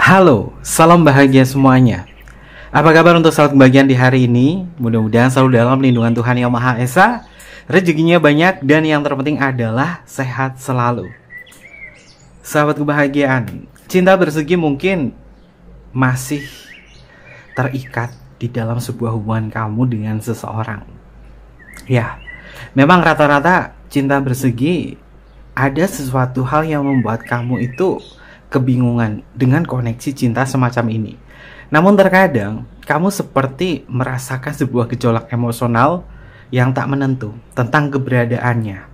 Halo, salam bahagia semuanya. Apa kabar untuk sahabat kebahagiaan di hari ini? Mudah-mudahan selalu dalam lindungan Tuhan Yang Maha Esa, rezekinya banyak, dan yang terpenting adalah sehat selalu. Sahabat kebahagiaan, cinta bersegi mungkin masih terikat di dalam sebuah hubungan kamu dengan seseorang. Ya, memang rata-rata cinta bersegi ada sesuatu hal yang membuat kamu itu kebingungan dengan koneksi cinta semacam ini. Namun terkadang kamu seperti merasakan sebuah gejolak emosional yang tak menentu tentang keberadaannya.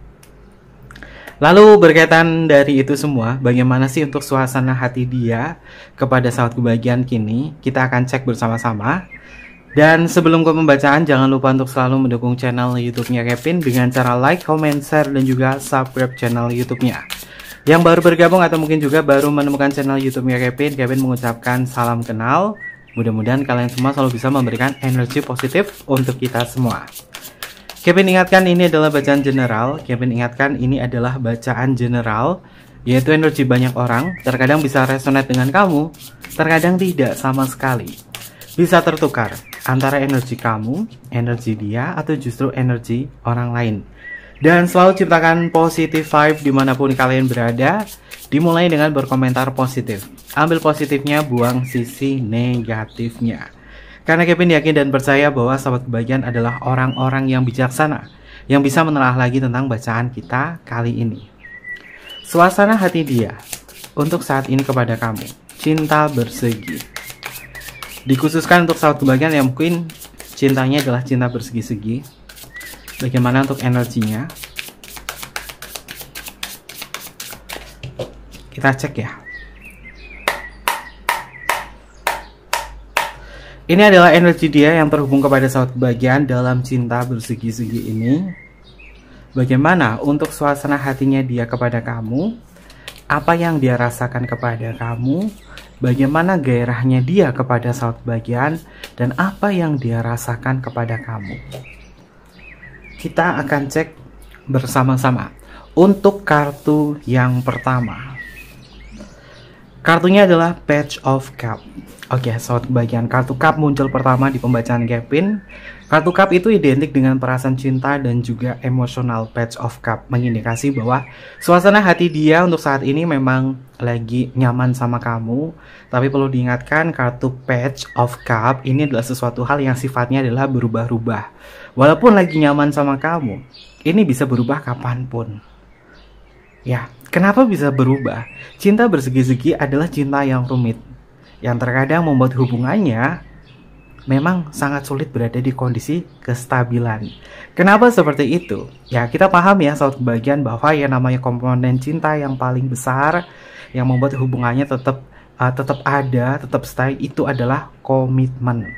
Lalu berkaitan dari itu semua, bagaimana sih untuk suasana hati dia kepada sahabat kebahagiaan kini? Kita akan cek bersama-sama. Dan sebelum ke pembacaan, jangan lupa untuk selalu mendukung channel YouTube-nya Kevin dengan cara like, comment, share, dan juga subscribe channel YouTube-nya. Yang baru bergabung atau mungkin juga baru menemukan channel YouTube-nya Kevin mengucapkan salam kenal. Mudah-mudahan kalian semua selalu bisa memberikan energi positif untuk kita semua. Kevin ingatkan ini adalah bacaan general. Kevin ingatkan ini adalah bacaan general, yaitu energi banyak orang. Terkadang bisa resonate dengan kamu, terkadang tidak sama sekali. Bisa tertukar antara energi kamu, energi dia, atau justru energi orang lain. Dan selalu ciptakan positive vibe dimanapun kalian berada. Dimulai dengan berkomentar positif. Ambil positifnya, buang sisi negatifnya. Karena Kevin yakin dan percaya bahwa sahabat kebahagiaan adalah orang-orang yang bijaksana, yang bisa menelaah lagi tentang bacaan kita kali ini. Suasana hati dia untuk saat ini kepada kamu, cinta bersegi. Dikhususkan untuk sahabat kebahagiaan yang mungkin cintanya adalah cinta bersegi-segi. Bagaimana untuk energinya? Kita cek ya. Ini adalah energi dia yang terhubung kepada sahabat kebahagiaan dalam cinta bersegi-segi ini. Bagaimana untuk suasana hatinya dia kepada kamu? Apa yang dia rasakan kepada kamu? Bagaimana gairahnya dia kepada sahabat kebahagiaan? Dan apa yang dia rasakan kepada kamu? Kita akan cek bersama-sama. Untuk kartu yang pertama, kartunya adalah Page of Cup. Oke, sahabat kebahagiaan, kartu cup muncul pertama di pembacaan Kevin. Kartu cup itu identik dengan perasaan cinta dan juga emosional. Page of Cup mengindikasi bahwa suasana hati dia untuk saat ini memang lagi nyaman sama kamu. Tapi perlu diingatkan, kartu Page of Cup ini adalah sesuatu hal yang sifatnya adalah berubah-ubah. Walaupun lagi nyaman sama kamu, ini bisa berubah kapanpun. Ya, kenapa bisa berubah? Cinta bersegi-segi adalah cinta yang rumit, yang terkadang membuat hubungannya memang sangat sulit berada di kondisi kestabilan. Kenapa seperti itu? Ya, kita paham ya sahabat kebahagiaan bahwa yang namanya komponen cinta yang paling besar yang membuat hubungannya tetap ada, tetap stay, itu adalah komitmen.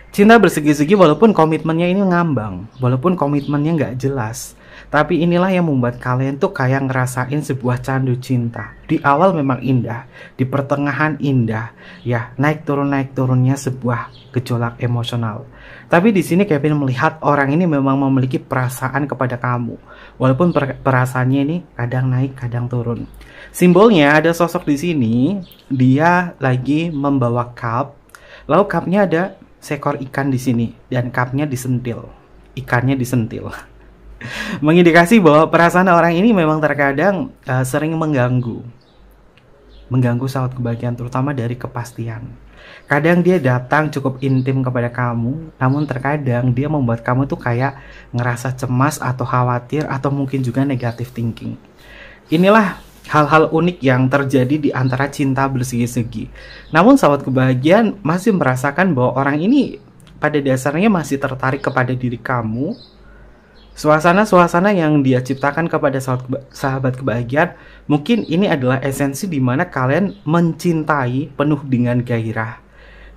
Cinta bersegi-segi walaupun komitmennya ini ngambang, walaupun komitmennya nggak jelas, tapi inilah yang membuat kalian tuh kayak ngerasain sebuah candu cinta. Di awal memang indah, di pertengahan indah, ya naik turunnya sebuah gejolak emosional. Tapi di sini Kevin melihat orang ini memang memiliki perasaan kepada kamu, walaupun perasaannya ini kadang naik, kadang turun. Simbolnya ada sosok di sini, dia lagi membawa cup, lalu cupnya ada seekor ikan di sini dan cupnya disentil, ikannya disentil. Mengindikasi bahwa perasaan orang ini memang terkadang sering mengganggu sahabat kebahagiaan, terutama dari kepastian. Kadang dia datang cukup intim kepada kamu, namun terkadang dia membuat kamu tuh kayak ngerasa cemas atau khawatir atau mungkin juga negative thinking. Inilah hal-hal unik yang terjadi di antara cinta bersegi-segi. Namun sahabat kebahagiaan masih merasakan bahwa orang ini pada dasarnya masih tertarik kepada diri kamu. Suasana-suasana yang dia ciptakan kepada sahabat kebahagiaan, mungkin ini adalah esensi di mana kalian mencintai penuh dengan gairah.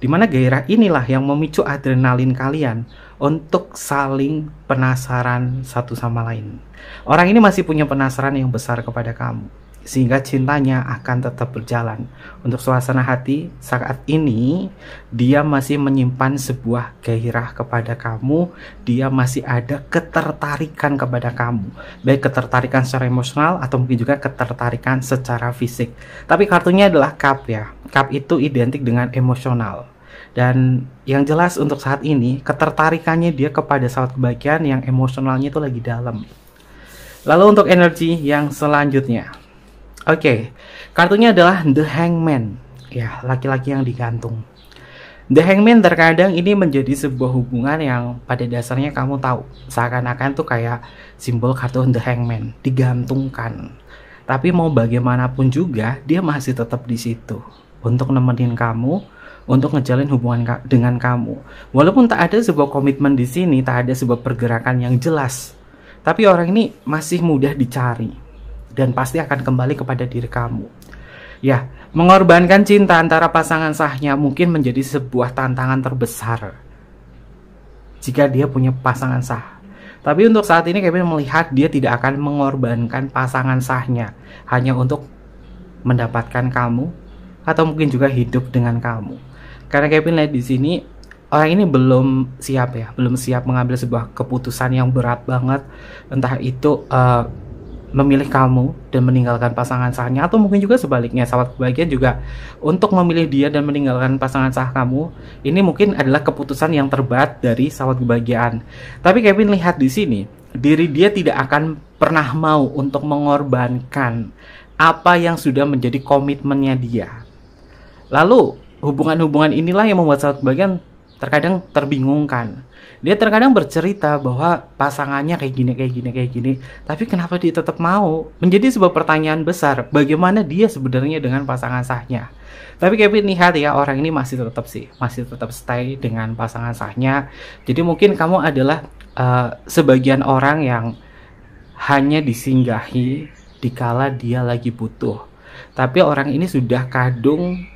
Di mana gairah inilah yang memicu adrenalin kalian untuk saling penasaran satu sama lain. Orang ini masih punya penasaran yang besar kepada kamu. sehingga cintanya akan tetap berjalan. Untuk suasana hati saat ini, dia masih menyimpan sebuah gairah kepada kamu, dia masih ada ketertarikan kepada kamu, baik ketertarikan secara emosional atau mungkin juga ketertarikan secara fisik. Tapi kartunya adalah cup ya. Cup itu identik dengan emosional. Dan yang jelas untuk saat ini, ketertarikannya dia kepada sahabat kebahagiaan yang emosionalnya itu lagi dalam. Lalu untuk energi yang selanjutnya, oke, kartunya adalah The Hangman. Ya, laki-laki yang digantung. The Hangman terkadang ini menjadi sebuah hubungan yang pada dasarnya kamu tahu, seakan-akan tuh kayak simbol kartu The Hangman, digantungkan. Tapi mau bagaimanapun juga, dia masih tetap di situ untuk nemenin kamu, untuk ngejalin hubungan dengan kamu. Walaupun tak ada sebuah komitmen di sini, tak ada sebuah pergerakan yang jelas, tapi orang ini masih mudah dicari dan pasti akan kembali kepada diri kamu. Ya, mengorbankan cinta antara pasangan sahnya mungkin menjadi sebuah tantangan terbesar jika dia punya pasangan sah. Tapi untuk saat ini Kevin melihat dia tidak akan mengorbankan pasangan sahnya hanya untuk mendapatkan kamu atau mungkin juga hidup dengan kamu. Karena Kevin lihat di sini orang ini belum siap ya, belum siap mengambil sebuah keputusan yang berat banget, entah itu memilih kamu dan meninggalkan pasangan sahnya, atau mungkin juga sebaliknya, sahabat kebahagiaan juga untuk memilih dia dan meninggalkan pasangan sah kamu. Ini mungkin adalah keputusan yang terberat dari sahabat kebahagiaan. Tapi Kevin lihat di sini, diri dia tidak akan pernah mau untuk mengorbankan apa yang sudah menjadi komitmennya dia. Lalu hubungan-hubungan inilah yang membuat sahabat kebahagiaan terkadang terbingungkan. Dia terkadang bercerita bahwa pasangannya kayak gini, tapi kenapa dia tetap mau? Menjadi sebuah pertanyaan besar, bagaimana dia sebenarnya dengan pasangan sahnya. Tapi Kevin lihat ya, orang ini masih tetap stay dengan pasangan sahnya. Jadi mungkin kamu adalah sebagian orang yang hanya disinggahi dikala dia lagi butuh. Tapi orang ini sudah kadung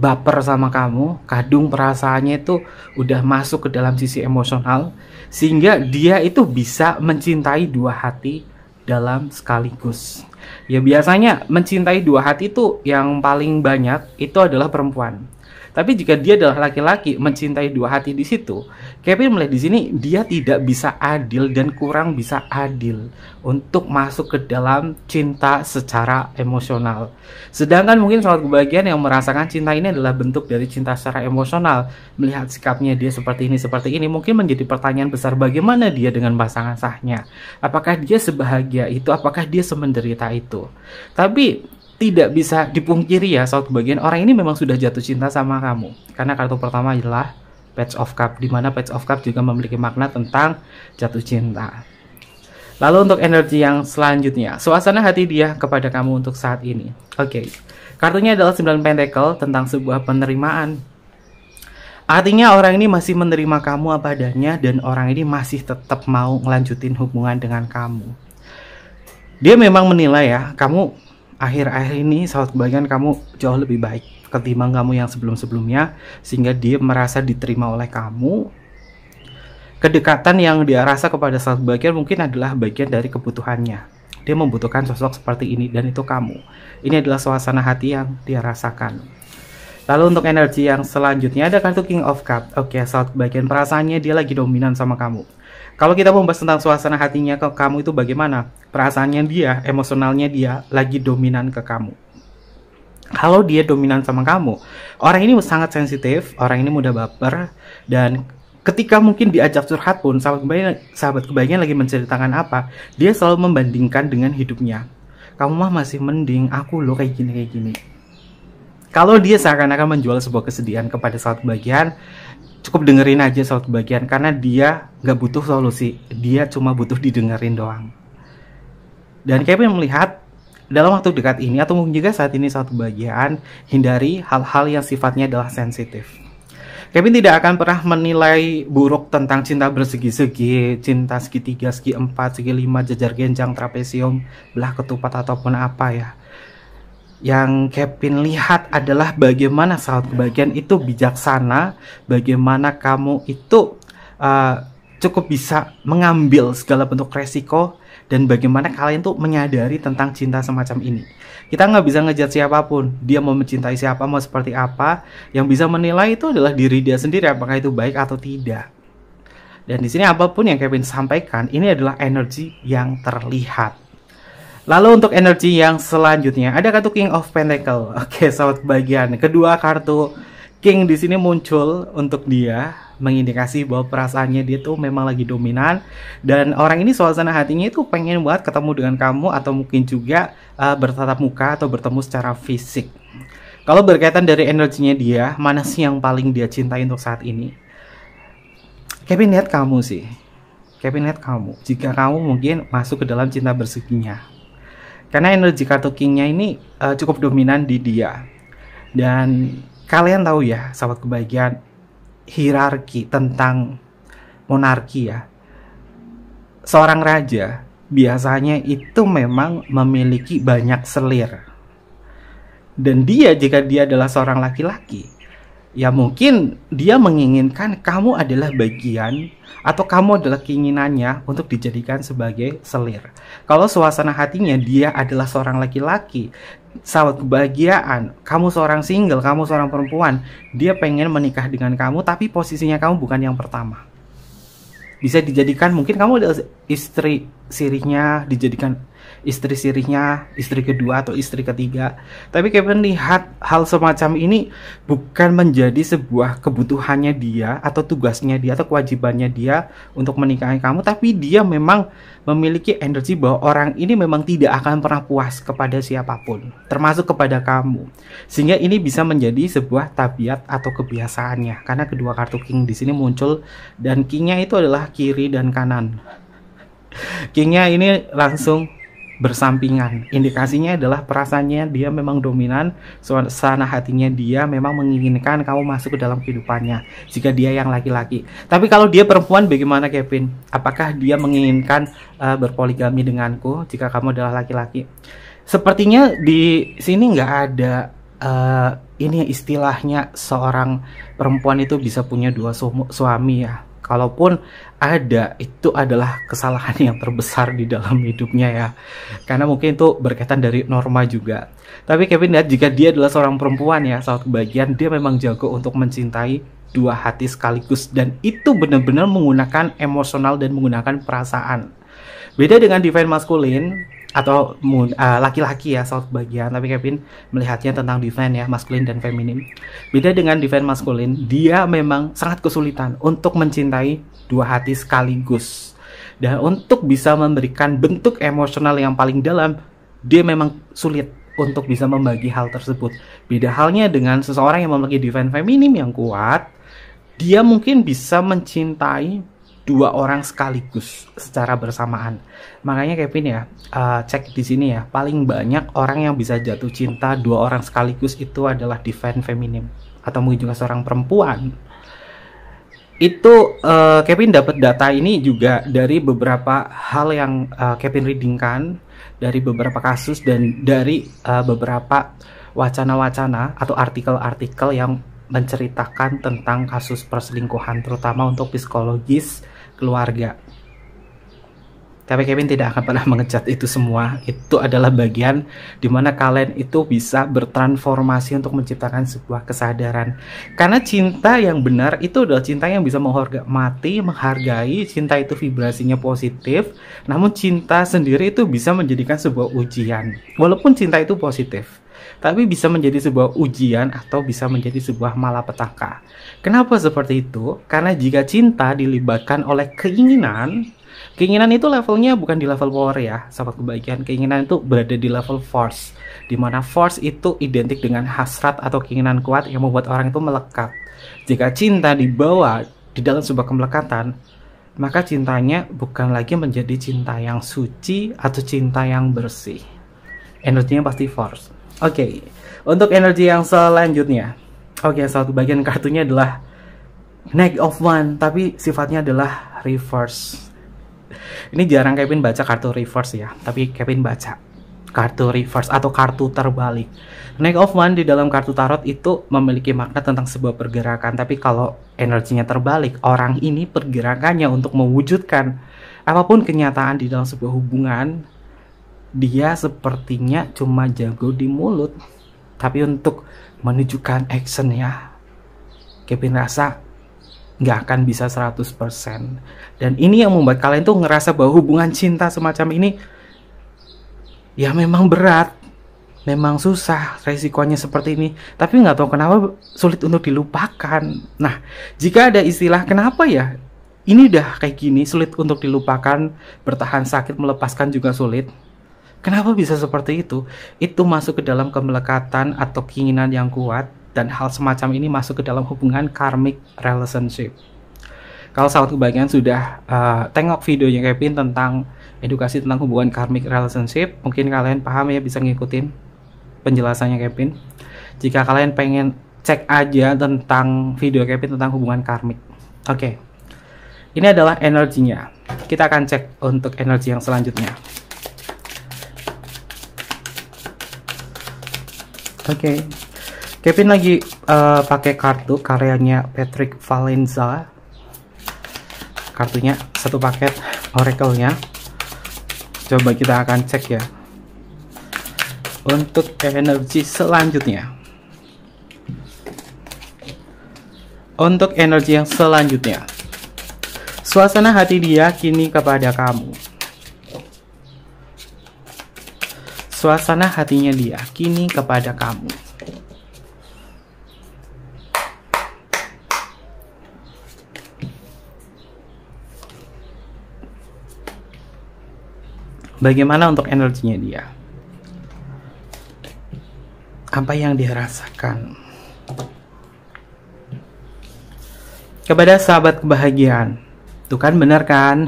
baper sama kamu, kadung perasaannya itu udah masuk ke dalam sisi emosional, sehingga dia itu bisa mencintai dua hati dalam sekaligus. Ya biasanya mencintai dua hati itu yang paling banyak itu adalah perempuan. Tapi jika dia adalah laki-laki mencintai dua hati di situ, Kevin melihat di sini dia tidak bisa adil dan kurang bisa adil untuk masuk ke dalam cinta secara emosional. Sedangkan mungkin sahabat kebahagiaan yang merasakan cinta ini adalah bentuk dari cinta secara emosional, melihat sikapnya dia seperti ini, mungkin menjadi pertanyaan besar, bagaimana dia dengan pasangan sahnya? Apakah dia sebahagia itu? Apakah dia semenderita itu? Tapi tidak bisa dipungkiri ya sahabat kebahagiaan, orang ini memang sudah jatuh cinta sama kamu. Karena kartu pertama adalah Page of Cup, di mana Page of Cup juga memiliki makna tentang jatuh cinta. Lalu untuk energi yang selanjutnya, suasana hati dia kepada kamu untuk saat ini. Oke, kartunya adalah 9 Pentacle tentang sebuah penerimaan. Artinya orang ini masih menerima kamu apa adanya, dan orang ini masih tetap mau ngelanjutin hubungan dengan kamu. Dia memang menilai ya, kamu akhir-akhir ini sahabat kebahagiaan kamu jauh lebih baik ketimbang kamu yang sebelum-sebelumnya, sehingga dia merasa diterima oleh kamu. Kedekatan yang dia rasa kepada sahabat kebahagiaan mungkin adalah bagian dari kebutuhannya. Dia membutuhkan sosok seperti ini, dan itu kamu. Ini adalah suasana hati yang dia rasakan. Lalu untuk energi yang selanjutnya ada kartu King of Cup. Oke, sahabat kebahagiaan, perasaannya dia lagi dominan sama kamu. Kalau kita membahas tentang suasana hatinya ke kamu itu bagaimana? Perasaannya dia, emosionalnya dia lagi dominan ke kamu. Kalau dia dominan sama kamu, orang ini sangat sensitif, orang ini mudah baper, dan ketika mungkin diajak curhat pun, sahabat kebahagiaan lagi menceritakan apa, dia selalu membandingkan dengan hidupnya. Kamu mah masih mending, aku loh kayak gini. Kalau dia seakan-akan menjual sebuah kesedihan kepada sahabat kebahagiaan, cukup dengerin aja sahabat kebahagiaan, karena dia nggak butuh solusi, dia cuma butuh didengerin doang. Dan Kevin melihat dalam waktu dekat ini atau mungkin juga saat ini sahabat kebahagiaan, hindari hal-hal yang sifatnya adalah sensitif. Kevin tidak akan pernah menilai buruk tentang cinta bersegi-segi, cinta segitiga, segi 4, segi 5, jajar genjang, trapesium, belah ketupat ataupun apa ya. Yang Kevin lihat adalah bagaimana sahabat kebahagiaan itu bijaksana, bagaimana kamu itu cukup bisa mengambil segala bentuk resiko, dan bagaimana kalian tuh menyadari tentang cinta semacam ini. Kita nggak bisa ngejar siapapun, dia mau mencintai siapa, mau seperti apa. Yang bisa menilai itu adalah diri dia sendiri, apakah itu baik atau tidak. Dan di sini apapun yang Kevin sampaikan, ini adalah energi yang terlihat. Lalu untuk energi yang selanjutnya, ada kartu King of Pentacle. Oke, sahabat kebahagiaan. Kedua kartu King di sini muncul untuk dia, mengindikasi bahwa perasaannya dia tuh memang lagi dominan, dan orang ini suasana hatinya itu pengen banget ketemu dengan kamu, atau mungkin juga bertatap muka atau bertemu secara fisik. Kalau berkaitan dari energinya dia, mana sih yang paling dia cintai untuk saat ini? Kevin lihat kamu sih. Kevin lihat kamu. Jika kamu mungkin masuk ke dalam cinta berseginya. Karena energi kartu King-nya ini cukup dominan di dia. Dan kalian tahu ya, sahabat kebahagiaan, hierarki tentang monarki ya. Seorang raja biasanya itu memang memiliki banyak selir. Dan dia, jika dia adalah seorang laki-laki, ya mungkin dia menginginkan kamu adalah bagian, atau kamu adalah keinginannya untuk dijadikan sebagai selir. Kalau suasana hatinya dia adalah seorang laki-laki, sahabat kebahagiaan, kamu seorang single, kamu seorang perempuan, dia pengen menikah dengan kamu, tapi posisinya kamu bukan yang pertama. Bisa dijadikan, mungkin kamu adalah istri sirihnya, dijadikan istri sirihnya, istri kedua atau istri ketiga. Tapi Kevin lihat hal semacam ini bukan menjadi sebuah kebutuhannya dia, atau tugasnya dia, atau kewajibannya dia untuk menikahi kamu, tapi dia memang memiliki energi bahwa orang ini memang tidak akan pernah puas kepada siapapun, termasuk kepada kamu. Sehingga ini bisa menjadi sebuah tabiat atau kebiasaannya, karena kedua kartu King di sini muncul, dan King-nya itu adalah kiri dan kanan. King-nya ini langsung bersampingan. Indikasinya adalah perasaannya dia memang dominan, suasana hatinya dia memang menginginkan kamu masuk ke dalam kehidupannya jika dia yang laki-laki. Tapi kalau dia perempuan bagaimana Kevin? Apakah dia menginginkan berpoligami denganku jika kamu adalah laki-laki? Sepertinya di sini nggak ada ini istilahnya seorang perempuan itu bisa punya dua suami ya. Kalaupun ada, itu adalah kesalahan yang terbesar di dalam hidupnya ya. Karena mungkin itu berkaitan dari norma juga. Tapi Kevin lihat, jika dia adalah seorang perempuan ya, saat kebahagiaan, dia memang jago untuk mencintai dua hati sekaligus. Dan itu benar-benar menggunakan emosional dan menggunakan perasaan. Beda dengan divine maskulin atau laki-laki ya, saat kebahagiaan. Tapi Kevin melihatnya tentang divine ya, maskulin dan feminin. Beda dengan divine maskulin, dia memang sangat kesulitan untuk mencintai dua hati sekaligus. Dan untuk bisa memberikan bentuk emosional yang paling dalam, dia memang sulit untuk bisa membagi hal tersebut. Beda halnya dengan seseorang yang memiliki divine feminim yang kuat, dia mungkin bisa mencintai dua orang sekaligus secara bersamaan. Makanya Kevin ya, cek di sini ya, paling banyak orang yang bisa jatuh cinta dua orang sekaligus itu adalah divine feminim, atau mungkin juga seorang perempuan. Itu Kevin dapat data ini juga dari beberapa hal yang Kevin readingkan, dari beberapa kasus dan dari beberapa wacana-wacana atau artikel-artikel yang menceritakan tentang kasus perselingkuhan, terutama untuk psikologis keluarga. Tapi Kevin tidak akan pernah mengecat itu semua. Itu adalah bagian dimana kalian itu bisa bertransformasi untuk menciptakan sebuah kesadaran. Karena cinta yang benar itu adalah cinta yang bisa menghormati, menghargai. Cinta itu vibrasinya positif. Namun cinta sendiri itu bisa menjadikan sebuah ujian. Walaupun cinta itu positif, tapi bisa menjadi sebuah ujian atau bisa menjadi sebuah malapetaka. Kenapa seperti itu? Karena jika cinta dilibatkan oleh keinginan itu levelnya bukan di level power ya, sahabat kebahagiaan. Keinginan itu berada di level force, dimana force itu identik dengan hasrat atau keinginan kuat yang membuat orang itu melekat. Jika cinta dibawa di dalam sebuah kemelekatan, maka cintanya bukan lagi menjadi cinta yang suci atau cinta yang bersih. Energinya pasti force. Oke, untuk energi yang selanjutnya, satu bagian kartunya adalah Knight of Wands, tapi sifatnya adalah reverse. Ini jarang Kevin baca kartu reverse ya, tapi Kevin baca kartu reverse atau kartu terbalik. Knight of Wands di dalam kartu tarot itu memiliki makna tentang sebuah pergerakan, tapi kalau energinya terbalik, orang ini pergerakannya untuk mewujudkan apapun kenyataan di dalam sebuah hubungan, dia sepertinya cuma jago di mulut, tapi untuk menunjukkan action ya, Kevin rasa nggak akan bisa 100%. Dan ini yang membuat kalian tuh ngerasa bahwa hubungan cinta semacam ini ya memang berat, memang susah, resikonya seperti ini, tapi nggak tahu kenapa sulit untuk dilupakan. Nah, jika ada istilah kenapa ya ini udah kayak gini, sulit untuk dilupakan, bertahan sakit, melepaskan juga sulit. Kenapa bisa seperti itu? Itu masuk ke dalam kemelekatan atau keinginan yang kuat, dan hal semacam ini masuk ke dalam hubungan karmic relationship. Kalau sahabat kebahagiaan sudah tengok videonya Kevin tentang edukasi tentang hubungan karmic relationship, mungkin kalian paham ya, bisa ngikutin penjelasannya Kevin. Jika kalian pengen cek aja tentang video Kevin tentang hubungan karmic. Oke. Ini adalah energinya. Kita akan cek untuk energi yang selanjutnya. Oke. Kevin lagi pakai kartu karyanya Patrick Valenza. Kartunya satu paket oracle-nya. Coba kita akan cek ya. Untuk energi selanjutnya. Untuk energi yang selanjutnya. Suasana hati dia kini kepada kamu. Suasana hatinya dia kini kepada kamu. Bagaimana untuk energinya dia? Apa yang dia rasakan? Kepada sahabat kebahagiaan. Tuh kan, benar kan?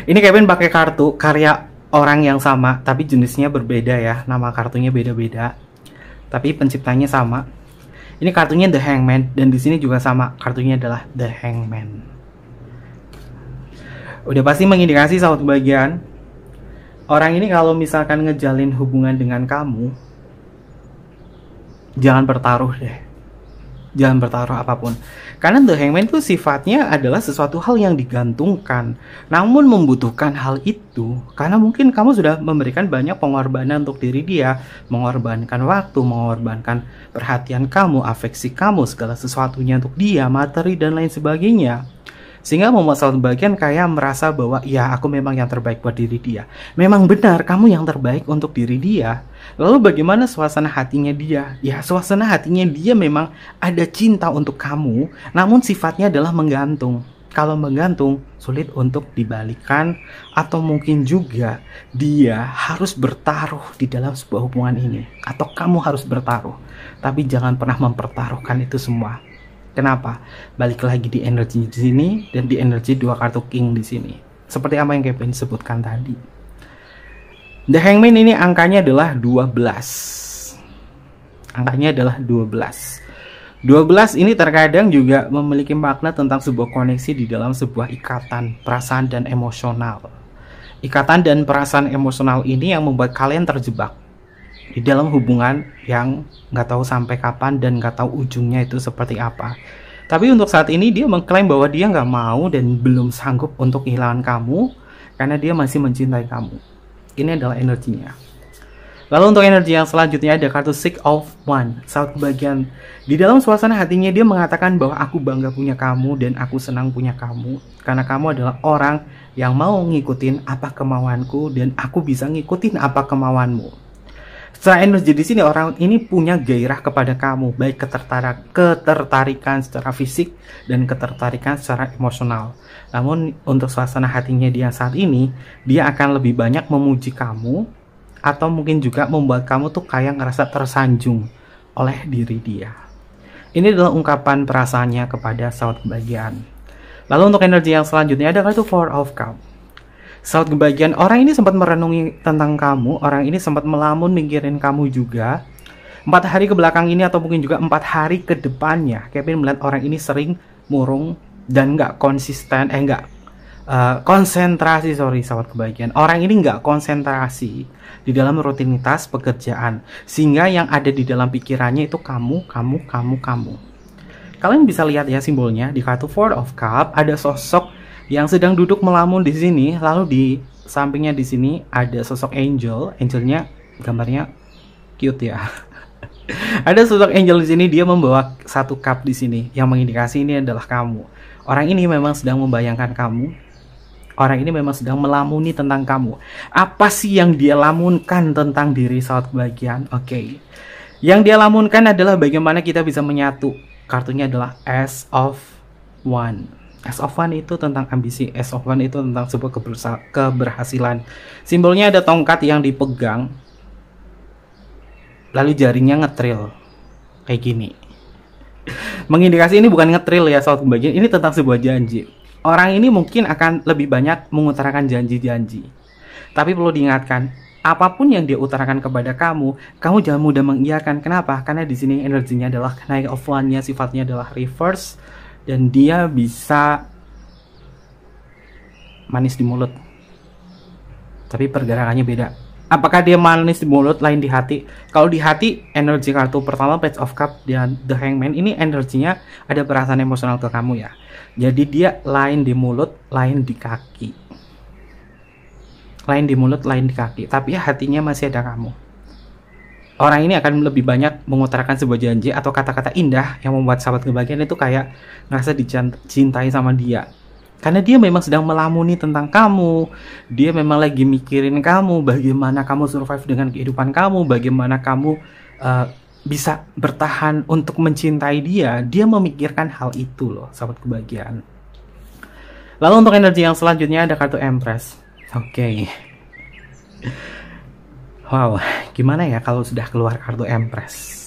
Ini Kevin pakai kartu karya orang yang sama, tapi jenisnya berbeda ya. Nama kartunya beda-beda, tapi penciptanya sama. Ini kartunya The Hangman, dan di sini juga sama. Kartunya adalah The Hangman. Udah pasti mengindikasi sahabat kebahagiaan. Orang ini kalau misalkan ngejalin hubungan dengan kamu, jangan bertaruh deh. Jangan bertaruh apapun. Karena The Hangman itu sifatnya adalah sesuatu hal yang digantungkan, namun membutuhkan hal itu karena mungkin kamu sudah memberikan banyak pengorbanan untuk diri dia, mengorbankan waktu, mengorbankan perhatian kamu, afeksi kamu, segala sesuatunya untuk dia, materi dan lain sebagainya. Sehingga membuat sahabat bagian kayak merasa bahwa ya aku memang yang terbaik buat diri dia. Memang benar kamu yang terbaik untuk diri dia. Lalu bagaimana suasana hatinya dia? Ya suasana hatinya dia memang ada cinta untuk kamu, namun sifatnya adalah menggantung. Kalau menggantung sulit untuk dibalikan, atau mungkin juga dia harus bertaruh di dalam sebuah hubungan ini, atau kamu harus bertaruh. Tapi jangan pernah mempertaruhkan itu semua. Kenapa? Balik lagi di energi di sini dan di energi dua kartu king di sini. Seperti apa yang Kevin sebutkan tadi. The Hangman ini angkanya adalah 12. Angkanya adalah 12. 12 ini terkadang juga memiliki makna tentang sebuah koneksi di dalam sebuah ikatan, perasaan dan emosional. Ikatan dan perasaan emosional ini yang membuat kalian terjebak di dalam hubungan yang nggak tahu sampai kapan dan nggak tahu ujungnya itu seperti apa. Tapi untuk saat ini dia mengklaim bahwa dia nggak mau dan belum sanggup untuk kehilangan kamu karena dia masih mencintai kamu. Ini adalah energinya. Lalu untuk energi yang selanjutnya ada kartu Six of Wands, saat kebahagiaan. Di dalam suasana hatinya dia mengatakan bahwa aku bangga punya kamu dan aku senang punya kamu karena kamu adalah orang yang mau ngikutin apa kemauanku dan aku bisa ngikutin apa kemauanmu. Secara energi di sini orang ini punya gairah kepada kamu, baik ketertarikan secara fisik dan ketertarikan secara emosional. Namun untuk suasana hatinya dia saat ini, dia akan lebih banyak memuji kamu atau mungkin juga membuat kamu tuh kayak ngerasa tersanjung oleh diri dia. Ini adalah ungkapan perasaannya kepada sahabat kebahagiaan. Lalu untuk energi yang selanjutnya ada kartu Four of Cups. Saat kebahagiaan, orang ini sempat merenungi tentang kamu, orang ini sempat melamun mikirin kamu juga. 4 hari ke belakang ini atau mungkin juga 4 hari ke depannya, Kevin melihat orang ini sering murung dan nggak konsisten, konsentrasi, sahabat kebahagiaan. Orang ini nggak konsentrasi di dalam rutinitas pekerjaan, sehingga yang ada di dalam pikirannya itu kamu. Kalian bisa lihat ya simbolnya di kartu Four of Cups, ada sosok yang sedang duduk melamun di sini. Lalu di sampingnya di sini ada sosok angel. Angelnya gambarnya cute ya. Ada sosok angel di sini, dia membawa satu cup di sini yang mengindikasi ini adalah kamu. Orang ini memang sedang membayangkan kamu. Orang ini memang sedang melamuni tentang kamu. Apa sih yang dia lamunkan tentang diri sahabat kebahagiaan? Oke. Yang dia lamunkan adalah bagaimana kita bisa menyatu. Kartunya adalah Ace of One. Ace of One itu tentang ambisi. Ace of One itu tentang sebuah keberhasilan. Simbolnya ada tongkat yang dipegang. Lalu jaringnya ngetril kayak gini. Mengindikasi ini bukan ngetril ya sahabat kebahagiaan, ini tentang sebuah janji. Orang ini mungkin akan lebih banyak mengutarakan janji-janji. Tapi perlu diingatkan, apapun yang dia utarakan kepada kamu jangan mudah mengiyakan. Kenapa? Karena di sini energinya adalah Knight of One-nya, sifatnya adalah reverse, dan dia bisa manis di mulut. Tapi pergerakannya beda. Apakah dia manis di mulut, lain di hati? Kalau di hati, energi kartu pertama Page of Cup dan The Hangman ini energinya ada perasaan emosional ke kamu ya. Jadi dia lain di mulut, lain di kaki. Lain di mulut, lain di kaki. Tapi hatinya masih ada kamu. Orang ini akan lebih banyak mengutarakan sebuah janji atau kata-kata indah yang membuat sahabat kebahagiaan itu kayak ngerasa dicintai sama dia. Karena dia memang sedang melamuni tentang kamu. Dia memang lagi mikirin kamu, bagaimana kamu survive dengan kehidupan kamu, bagaimana kamu bisa bertahan untuk mencintai dia. Dia memikirkan hal itu loh, sahabat kebahagiaan. Lalu untuk energi yang selanjutnya ada kartu Empress. Oke. Wow, gimana ya kalau sudah keluar kartu Empress?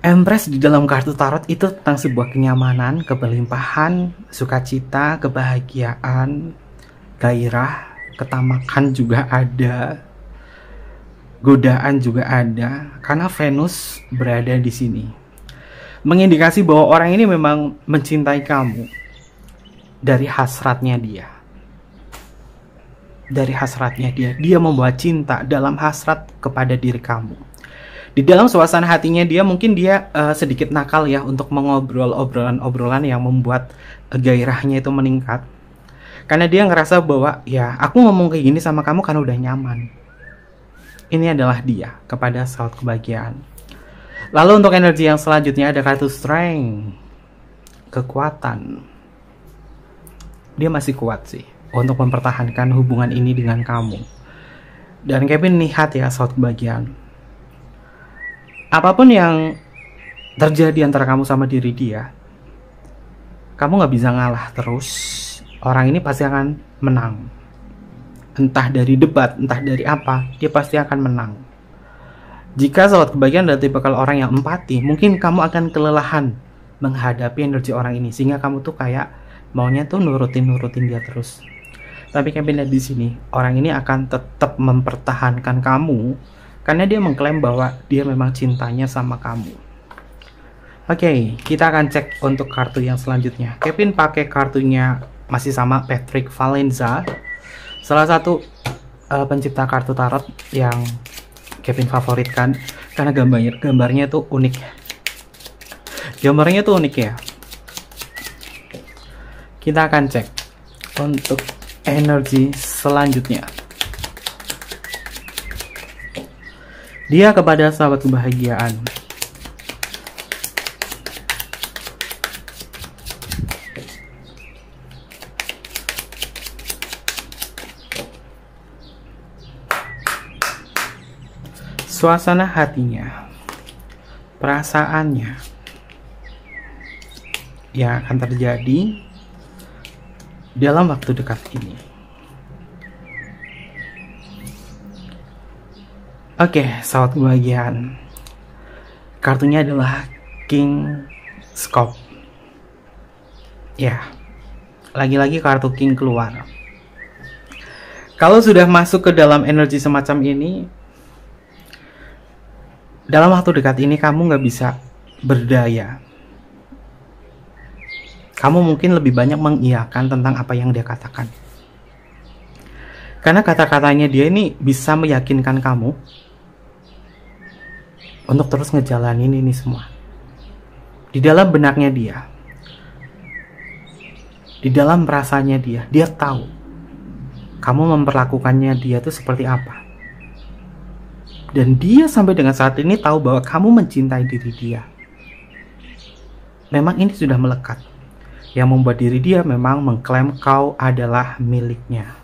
Empress di dalam kartu tarot itu tentang sebuah kenyamanan, kebelimpahan, sukacita, kebahagiaan, gairah, ketamakan juga ada, godaan juga ada, karena Venus berada di sini. Mengindikasi bahwa orang ini memang mencintai kamu dari hasratnya dia. Dari hasratnya dia membawa cinta dalam hasrat kepada diri kamu. Di dalam suasana hatinya dia mungkin dia sedikit nakal ya untuk mengobrol obrolan-obrolan yang membuat gairahnya itu meningkat. Karena dia ngerasa bahwa ya aku ngomong kayak gini sama kamu karena udah nyaman. Ini adalah dia kepada sahabat kebahagiaan. Lalu untuk energi yang selanjutnya ada kartu Strength. Kekuatan. Dia masih kuat sih untuk mempertahankan hubungan ini dengan kamu. Dan Kevin lihat ya sahabat kebahagiaan. Apapun yang terjadi antara kamu sama diri dia, kamu gak bisa ngalah terus. Orang ini pasti akan menang. Entah dari debat, entah dari apa, dia pasti akan menang. Jika sahabat kebahagiaan adalah tipikal orang yang empati, mungkin kamu akan kelelahan menghadapi energi orang ini, sehingga kamu tuh kayak maunya tuh nurutin dia terus. Tapi kalian lihat di sini, orang ini akan tetap mempertahankan kamu karena dia mengklaim bahwa dia memang cintanya sama kamu. Oke, kita akan cek untuk kartu yang selanjutnya. Kevin pakai kartunya masih sama Patrick Valenza, salah satu pencipta kartu tarot yang Kevin favoritkan karena gambarnya tuh unik. Gambarnya tuh unik ya. Kita akan cek untuk energi selanjutnya. Dia kepada sahabat kebahagiaan. Suasana hatinya, perasaannya yang akan terjadi dalam waktu dekat ini. Oke, sahabat kebahagiaan. Kartunya adalah King Scope. Ya, lagi-lagi kartu King keluar. Kalau sudah masuk ke dalam energi semacam ini, dalam waktu dekat ini kamu nggak bisa berdaya. Kamu mungkin lebih banyak mengiyakan tentang apa yang dia katakan. Karena kata-katanya dia ini bisa meyakinkan kamu untuk terus ngejalanin ini semua. Di dalam benaknya dia Di dalam perasaannya dia tahu kamu memperlakukannya dia tuh seperti apa. Dan dia sampai dengan saat ini tahu bahwa kamu mencintai diri dia. Memang ini sudah melekat. Yang membuat diri dia memang mengklaim kau adalah miliknya.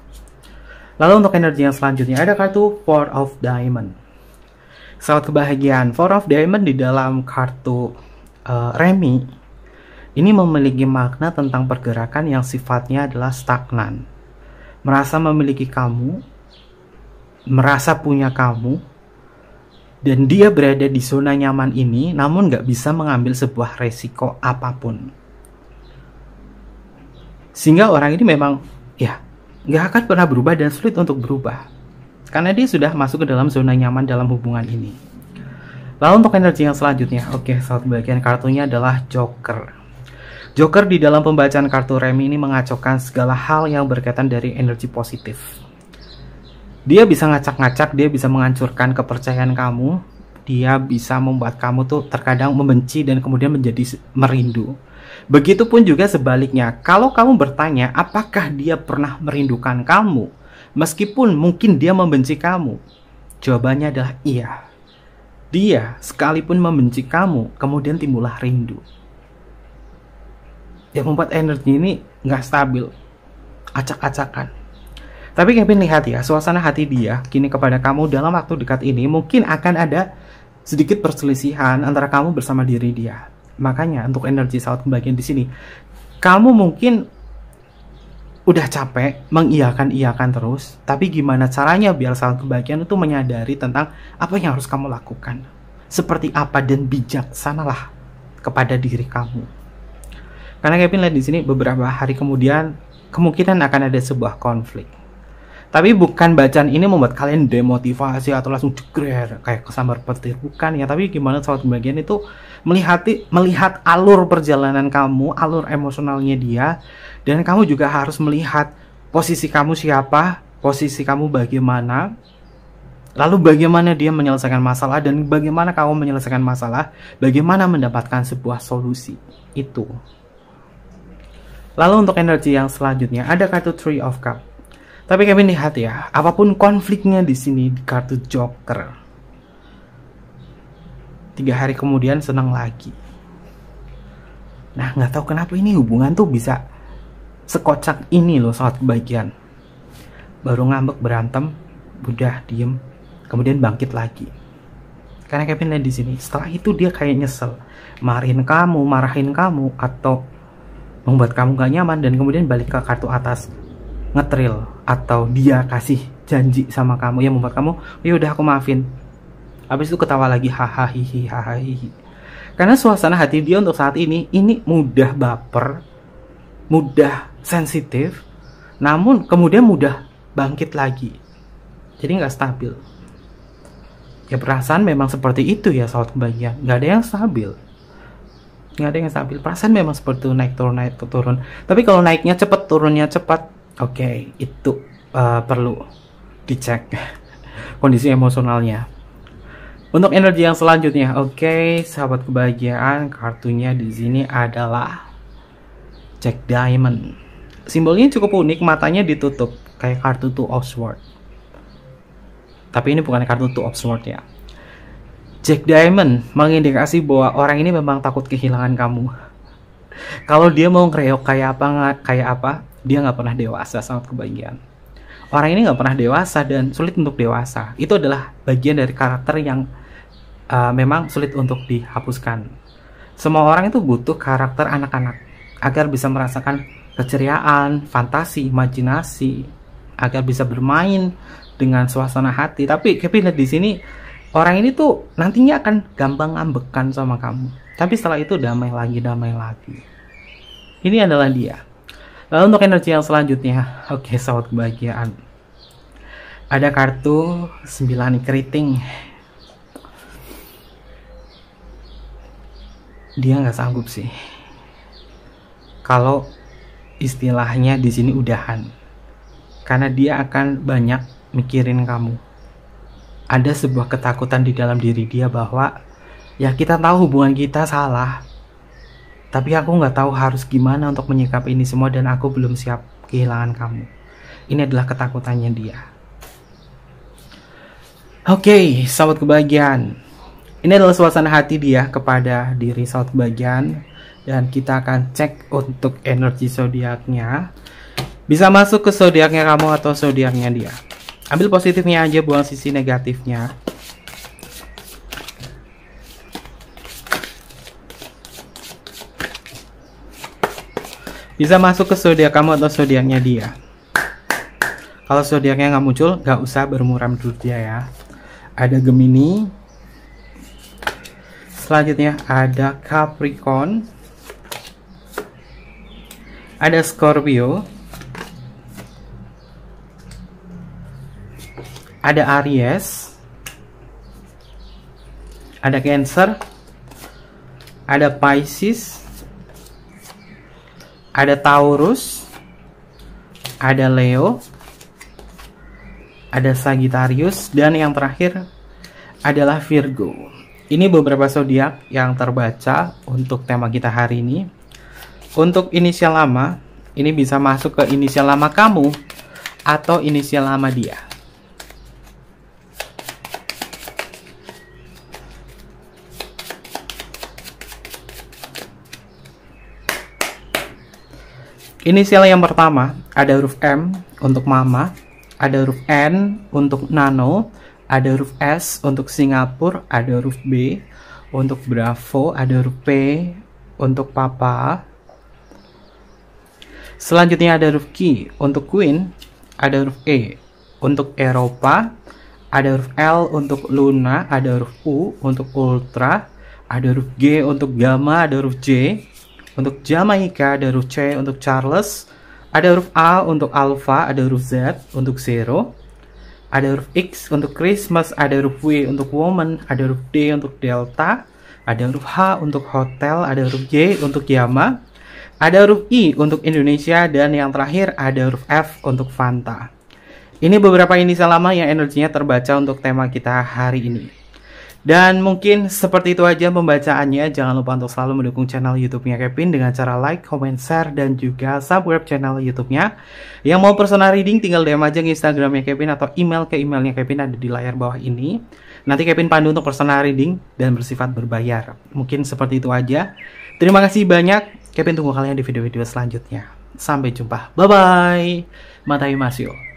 Lalu untuk energi yang selanjutnya ada kartu Four of Diamond. Saat kebahagiaan, Four of Diamond di dalam kartu Remi ini memiliki makna tentang pergerakan yang sifatnya adalah stagnan. Merasa memiliki kamu, merasa punya kamu, dan dia berada di zona nyaman ini, namun nggak bisa mengambil sebuah resiko apapun. Sehingga orang ini memang, ya, nggak akan pernah berubah dan sulit untuk berubah. Karena dia sudah masuk ke dalam zona nyaman dalam hubungan ini. Lalu untuk energi yang selanjutnya, oke, saat bagian kartunya adalah Joker. Joker di dalam pembacaan kartu Remi ini mengacaukan segala hal yang berkaitan dari energi positif. Dia bisa ngacak-ngacak, dia bisa menghancurkan kepercayaan kamu, dia bisa membuat kamu tuh terkadang membenci dan kemudian menjadi merindu. Begitupun juga sebaliknya, kalau kamu bertanya apakah dia pernah merindukan kamu, meskipun mungkin dia membenci kamu, jawabannya adalah iya. Dia sekalipun membenci kamu, kemudian timbullah rindu. Yang membuat energi ini nggak stabil, acak-acakan. Tapi Kevin lihat ya, suasana hati dia kini kepada kamu dalam waktu dekat ini mungkin akan ada sedikit perselisihan antara kamu bersama diri dia. Makanya untuk energi saat kebahagiaan di sini, kamu mungkin udah capek mengiyakan terus, tapi gimana caranya biar saat kebahagiaan itu menyadari tentang apa yang harus kamu lakukan, seperti apa, dan bijaksanalah kepada diri kamu. Karena Kevin lihat di sini beberapa hari kemudian kemungkinan akan ada sebuah konflik. Tapi bukan bacaan ini membuat kalian demotivasi atau langsung jegrer kayak kesambar petir, bukan ya. Tapi gimana saat bagian itu melihat alur perjalanan kamu, alur emosionalnya dia, dan kamu juga harus melihat posisi kamu siapa, posisi kamu bagaimana, lalu bagaimana dia menyelesaikan masalah dan bagaimana kamu menyelesaikan masalah, bagaimana mendapatkan sebuah solusi itu. Lalu untuk energi yang selanjutnya ada kartu Three of Cups. Tapi Kevin lihat ya, apapun konfliknya di sini di kartu Joker, 3 hari kemudian senang lagi. Nah, nggak tahu kenapa ini hubungan tuh bisa sekocak ini loh saat kebahagiaan. Baru ngambek berantem, udah diem, kemudian bangkit lagi. Karena Kevin lihat di sini, setelah itu dia kayak nyesel, marahin kamu, atau membuat kamu gak nyaman, dan kemudian balik ke kartu atas. Ngetril atau dia kasih janji sama kamu yang membuat kamu, ya udah aku maafin. Habis itu ketawa lagi, hahaha hihi. Karena suasana hati dia untuk saat ini mudah baper, mudah sensitif, namun kemudian mudah bangkit lagi. Jadi nggak stabil. Ya perasaan memang seperti itu ya saat kebahagiaan, nggak ada yang stabil. Perasaan memang seperti itu, naik turun. Tapi kalau naiknya cepat, turunnya cepat, oke, itu perlu dicek kondisi emosionalnya. Untuk energi yang selanjutnya, oke, sahabat kebahagiaan, kartunya di sini adalah Jack Diamond. Simbolnya cukup unik, matanya ditutup kayak kartu Two of Swords. Tapi ini bukan kartu Two of Swords ya. Jack Diamond mengindikasi bahwa orang ini memang takut kehilangan kamu. Kalau dia mau ngereok kayak apa, dia nggak pernah dewasa saat kebahagiaan. Orang ini nggak pernah dewasa dan sulit untuk dewasa. Itu adalah bagian dari karakter yang memang sulit untuk dihapuskan. Semua orang itu butuh karakter anak-anak agar bisa merasakan keceriaan, fantasi, imajinasi, agar bisa bermain dengan suasana hati. Tapi Kevin lihat di sini, orang ini tuh nantinya akan gampang ngambekan sama kamu. Tapi setelah itu damai lagi. Ini adalah dia. Lalu untuk energi yang selanjutnya, oke, sahabat kebahagiaan, ada kartu 9 keriting. Dia nggak sanggup sih. Kalau istilahnya di sini udahan, karena dia akan banyak mikirin kamu. Ada sebuah ketakutan di dalam diri dia bahwa ya kita tahu hubungan kita salah, Tapi aku nggak tahu harus gimana untuk menyikapi ini semua dan aku belum siap kehilangan kamu. Ini adalah ketakutannya dia. Oke, sahabat kebahagiaan. Ini adalah suasana hati dia kepada diri sahabat kebahagiaan. Dan kita akan cek untuk energi zodiaknya. Bisa masuk ke zodiaknya kamu atau zodiaknya dia. Ambil positifnya aja, buang sisi negatifnya. Bisa masuk ke zodiak kamu atau zodiaknya dia. Kalau zodiaknya nggak muncul, nggak usah bermuram dulu dia ya. Ada Gemini. Selanjutnya ada Capricorn. Ada Scorpio. Ada Aries. Ada Cancer. Ada Pisces. Ada Taurus. Ada Leo. Ada Sagittarius. Dan yang terakhir adalah Virgo. Ini beberapa zodiak yang terbaca untuk tema kita hari ini. Untuk inisial lama, ini bisa masuk ke inisial lama kamu atau inisial lama dia. Inisial yang pertama ada huruf M untuk mama, ada huruf N untuk nano, ada huruf S untuk Singapura, ada huruf B untuk Bravo, ada huruf P untuk papa. Selanjutnya ada huruf Q untuk Queen, ada huruf E untuk Eropa, ada huruf L untuk Luna, ada huruf U untuk Ultra, ada huruf G untuk Gamma, ada huruf J untuk Jamaica, ada huruf C untuk Charles, ada huruf A untuk Alpha, ada huruf Z untuk Zero, ada huruf X untuk Christmas, ada huruf W untuk Woman, ada huruf D untuk Delta, ada huruf H untuk Hotel, ada huruf Y untuk Yama, ada huruf I untuk Indonesia, dan yang terakhir ada huruf F untuk Fanta. Ini beberapa inisial lama yang energinya terbaca untuk tema kita hari ini. Dan mungkin seperti itu aja pembacaannya. Jangan lupa untuk selalu mendukung channel YouTube-nya Kevin dengan cara like, comment, share, dan juga subscribe channel YouTube-nya. Yang mau personal reading tinggal DM aja ke Instagram-nya Kevin atau email ke emailnya Kevin, ada di layar bawah ini. Nanti Kevin pandu untuk personal reading dan bersifat berbayar. Mungkin seperti itu aja. Terima kasih banyak. Kevin tunggu kalian di video-video selanjutnya. Sampai jumpa. Bye-bye. Matai Masyo.